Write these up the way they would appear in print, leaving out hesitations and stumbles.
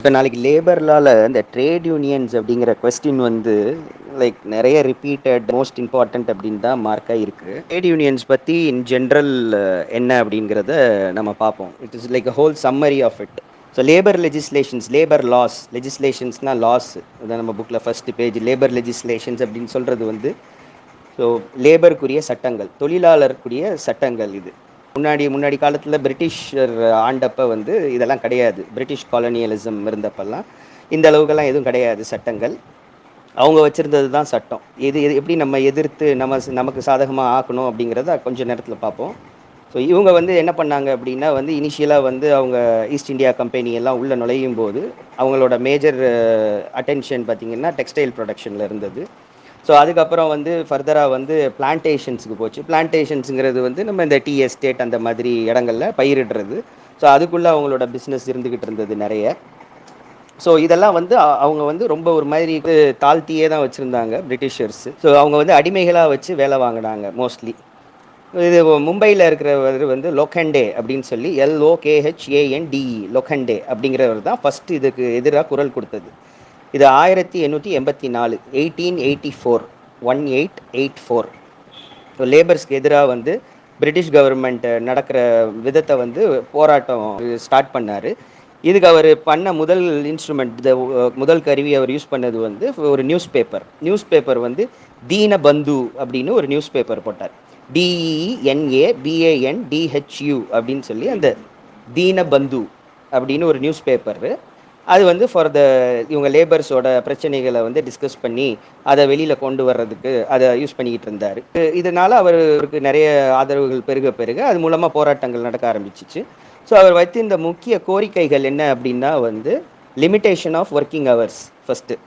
இப்போ நாளைக்கு லேபர் லால இந்த ட்ரேட் யூனியன்ஸ் அப்படிங்கிற கொஸ்டின் வந்து லைக் நிறைய ரிப்பீட்டட் மோஸ்ட் இம்பார்ட்டன்ட் அப்படின்னு தான் மார்க் ஆகிருக்கு. ட்ரேட் யூனியன்ஸ் பற்றி இன் ஜென்ரல் என்ன அப்படிங்கிறத நம்ம பார்ப்போம். It is like a whole summary of it. So labour legislations, labour laws, லெஜிஸ்லேஷன்ஸ்னா லாஸ், இதான் நம்ம புக்கில் ஃபர்ஸ்ட் பேஜ். லேபர் லெஜிஸ்லேஷன்ஸ் அப்படின்னு சொல்கிறது வந்து ஸோ லேபருக்குரிய சட்டங்கள், தொழிலாளருக்குரிய சட்டங்கள். இது முன்னாடி காலத்தில் பிரிட்டிஷர் ஆண்டப்ப வந்து இதெல்லாம் கிடையாது. பிரிட்டிஷ் காலனியலிசம் இருந்தப்பெல்லாம் இந்த அளவுக்கெல்லாம் எதுவும் கிடையாது சட்டங்கள். அவங்க வச்சுருந்தது தான் சட்டம். இது எப்படி நம்ம எதிர்த்து நமக்கு சாதகமாக ஆக்கணும் அப்படிங்கிறத கொஞ்சம் நேரத்தில் பார்ப்போம். ஸோ இவங்க வந்து என்ன பண்ணாங்க அப்படின்னா வந்து இனிஷியலாக வந்து அவங்க ஈஸ்ட் இந்தியா கம்பெனி எல்லாம் உள்ளே நுழையும் போது அவங்களோட மேஜர் அட்டென்ஷன் பார்த்திங்கன்னா டெக்ஸ்டைல் ப்ரொடக்ஷனில் இருந்தது. ஸோ அதுக்கப்புறம் வந்து ஃபர்தராக வந்து பிளான்டேஷன்ஸுக்கு போச்சு. பிளான்டேஷன்ஸுங்கிறது வந்து நம்ம இந்த டீ எஸ்டேட் அந்த மாதிரி இடங்களில் பயிரிடுறது. ஸோ அதுக்குள்ளே அவங்களோட பிஸ்னஸ் இருந்துக்கிட்டு இருந்தது நிறைய. ஸோ இதெல்லாம் வந்து அவங்க வந்து ரொம்ப ஒரு மாதிரி தாழ்த்தியே தான் வச்சுருந்தாங்க பிரிட்டிஷர்ஸ். ஸோ அவங்க வந்து அடிமைகளாக வச்சு வேலை வாங்கினாங்க மோஸ்ட்லி. இது மும்பையில் இருக்கிறவர் வந்து லோக்கண்டே அப்படின்னு சொல்லி LOKHANDE லோக்கண்டே அப்படிங்கிறவர் தான் ஃபஸ்ட்டு இதுக்கு எதிராக குரல் கொடுத்தது. இது 1884 1884 1884. ஸோ லேபர்ஸ்க்கு எதிராக வந்து பிரிட்டிஷ் கவர்மெண்ட் நடக்கிற விதத்தை வந்து போராட்டம் ஸ்டார்ட் பண்ணார். இதுக்கு அவர் பண்ண முதல் இன்ஸ்ட்ருமெண்ட், முதல் கருவி அவர் யூஸ் பண்ணது வந்து ஒரு நியூஸ் பேப்பர் வந்து தீனபந்து அப்படின்னு ஒரு நியூஸ் பேப்பர் போட்டார். DENABANDHU அப்படின்னு சொல்லி அந்த தீனபந்து அப்படின்னு ஒரு நியூஸ் பேப்பர். அது வந்து இவங்க லேபர்ஸோட பிரச்சனைகளை வந்து டிஸ்கஸ் பண்ணி அதை வெளியில் கொண்டு வர்றதுக்கு அதை யூஸ் பண்ணிக்கிட்டு இருந்தார். இதனால் அவருக்கு நிறைய ஆதரவுகள் பெருக அது மூலமாக போராட்டங்கள் நடக்க ஆரம்பிச்சிச்சு. ஸோ அவர் வைத்து இந்த முக்கிய கோரிக்கைகள் என்ன அப்படின்னா வந்து limitation of working hours. First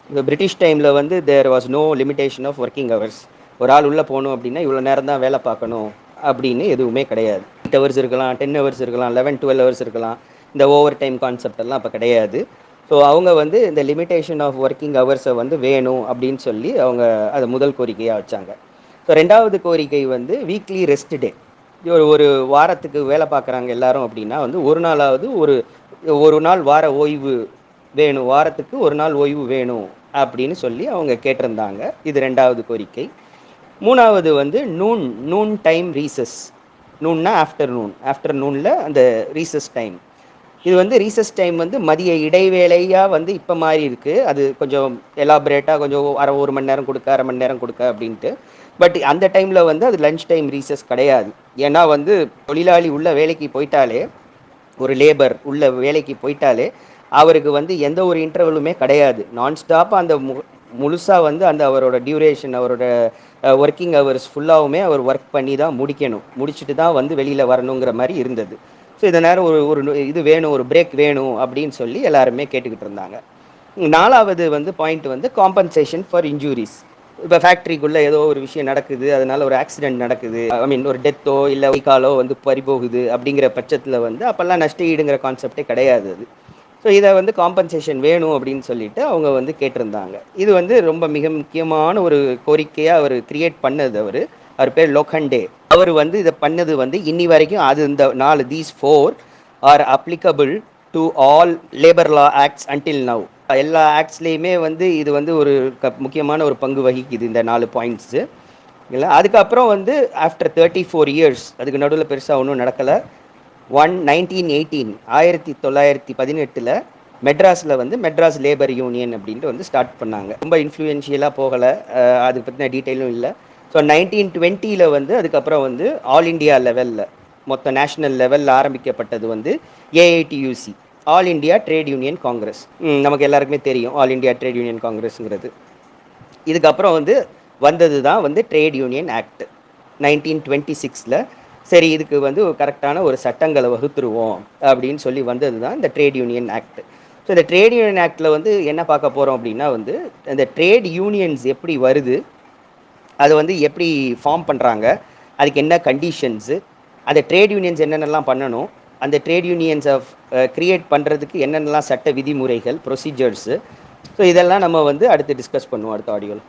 இந்த பிரிட்டிஷ் டைமில் வந்து there was no limitation of working hours. ஒரு ஆள் உள்ளே போகணும் அப்படின்னா இவ்வளோ நேரம் தான் வேலை பார்க்கணும் அப்படின்னு எதுவுமே கிடையாது. 8 ஹவர்ஸ் இருக்கலாம், 10 ஹவர்ஸ் இருக்கலாம், 11-12 ஹவர்ஸ் இருக்கலாம். இந்த ஓவர் டைம் கான்செப்ட் எல்லாம் அப்போ கிடையாது. ஸோ அவங்க வந்து இந்த லிமிட்டேஷன் ஆஃப் ஒர்க்கிங் ஹவர்ஸை வந்து வேணும் அப்படின்னு சொல்லி அவங்க அதை முதல் கோரிக்கையாக வச்சாங்க. ஸோ ரெண்டாவது கோரிக்கை வந்து வீக்லி ரெஸ்ட் டே. ஒரு வாரத்துக்கு வேலை பார்க்குறாங்க எல்லாரும் அப்படின்னா வந்து ஒரு நாளாவது ஒரு நாள் வார ஓய்வு வேணும், வாரத்துக்கு ஒரு நாள் ஓய்வு வேணும் அப்படின்னு சொல்லி அவங்க கேட்டிருந்தாங்க. இது ரெண்டாவது கோரிக்கை. மூணாவது வந்து நூன் டைம் ரீசஸ். நூன்னா ஆஃப்டர்நூனில் அந்த ரீசஸ் டைம். இது வந்து ரீசஸ் டைம் வந்து மதிய இடைவேளையாக வந்து இப்போ மாதிரி இருக்குது. அது கொஞ்சம் எலாபரேட்டாக கொஞ்சம் ஒரு மணி நேரம் கொடுக்க, அரை மணி நேரம் கொடுக்க அப்படின்ட்டு. பட் அந்த டைமில் வந்து அது லஞ்ச் டைம் ரீசஸ் கிடையாது. ஏன்னா வந்து தொழிலாளி உள்ள வேலைக்கு போயிட்டாலே, ஒரு லேபர் உள்ள வேலைக்கு போயிட்டாலே அவருக்கு வந்து எந்த ஒரு இன்டர்வலுமே கிடையாது. நான்ஸ்டாப்பாக அந்த முழுசாக வந்து அந்த அவரோட டியூரேஷன், அவரோட ஒர்க்கிங் ஹவர்ஸ் ஃபுல்லாகவுமே அவர் ஒர்க் பண்ணி தான் முடிச்சுட்டு தான் வந்து வெளியில் வரணுங்கிற மாதிரி இருந்தது. ஸோ இதை நேரம் ஒரு இது வேணும், ஒரு பிரேக் வேணும் அப்படின்னு சொல்லி எல்லாருமே கேட்டுக்கிட்டு இருந்தாங்க. நாலாவது வந்து பாயிண்ட் வந்து காம்பன்சேஷன் ஃபார் இன்ஜூரிஸ். இப்போ ஃபேக்ட்ரிக்குள்ளே ஏதோ ஒரு விஷயம் நடக்குது, அதனால ஒரு ஆக்சிடென்ட் நடக்குது, ஒரு டெத்தோ இல்லை வைக்காலோ வந்து பறிபோகுது அப்படிங்கிற பட்சத்தில் வந்து அப்போல்லாம் நஷ்ட ஈடுங்கிற கான்செப்டே கிடையாது அது. ஸோ இதை வந்து காம்பன்சேஷன் வேணும் அப்படின்னு சொல்லிட்டு அவங்க வந்து கேட்டிருந்தாங்க. இது வந்து ரொம்ப மிக முக்கியமான ஒரு கோரிக்கையாக அவர் கிரியேட் பண்ணது. அவர் பேர் லோக்கண்டே. அவர் வந்து இதை பண்ணது வந்து இன்னி வரைக்கும் அது இந்த 4 are applicable to all labour law acts until now. எல்லா ஆக்ட்ஸ்லேயுமே வந்து இது வந்து ஒரு முக்கியமான ஒரு பங்கு வகிக்குது இந்த 4 பாயிண்ட்ஸு. இல்லை, அதுக்கப்புறம் வந்து ஆஃப்டர் 34 இயர்ஸ் அதுக்கு நடுவில் பெருசாக ஒன்றும் நடக்கலை. 1918 மெட்ராஸில் வந்து மெட்ராஸ் லேபர் யூனியன் அப்படின்ட்டு வந்து ஸ்டார்ட் பண்ணாங்க. ரொம்ப இன்ஃப்ளூயன்ஷியலாக போகலை, அதை பற்றின டீட்டெயிலும் இல்லை. ஸோ 1920 வந்து அதுக்கப்புறம் வந்து ஆல் இண்டியா லெவலில், மொத்த நேஷ்னல் லெவலில் ஆரம்பிக்கப்பட்டது வந்து AITUC, all India trade union Congress. நமக்கு எல்லாருக்குமே தெரியும் ஆல் இண்டியா ட்ரேட் யூனியன் காங்கிரஸுங்கிறது. இதுக்கப்புறம் வந்து வந்தது தான் வந்து ட்ரேட் யூனியன் ஆக்ட் 1926. சரி, இதுக்கு வந்து கரெக்டான ஒரு சட்டங்களை வகுத்துருவோம் அப்படின்னு சொல்லி வந்தது தான் இந்த ட்ரேட் யூனியன் ஆக்ட். ஸோ இந்த ட்ரேட் யூனியன் ஆக்டில் வந்து என்ன பார்க்க போகிறோம் அப்படின்னா வந்து இந்த ட்ரேட் யூனியன்ஸ் எப்படி வருது, அதை வந்து எப்படி ஃபார்ம் பண்ணுறாங்க, அதுக்கு என்ன கண்டிஷன்ஸு, அந்த ட்ரேட் யூனியன்ஸ் என்னென்னலாம் பண்ணணும், அந்த ட்ரேட் யூனியன்ஸை க்ரியேட் பண்ணுறதுக்கு என்னென்னலாம் சட்ட விதிமுறைகள், ப்ரொசீஜர்ஸு. ஸோ இதெல்லாம் நம்ம வந்து அடுத்து டிஸ்கஸ் பண்ணுவோம் அடுத்த ஆடியோவில்.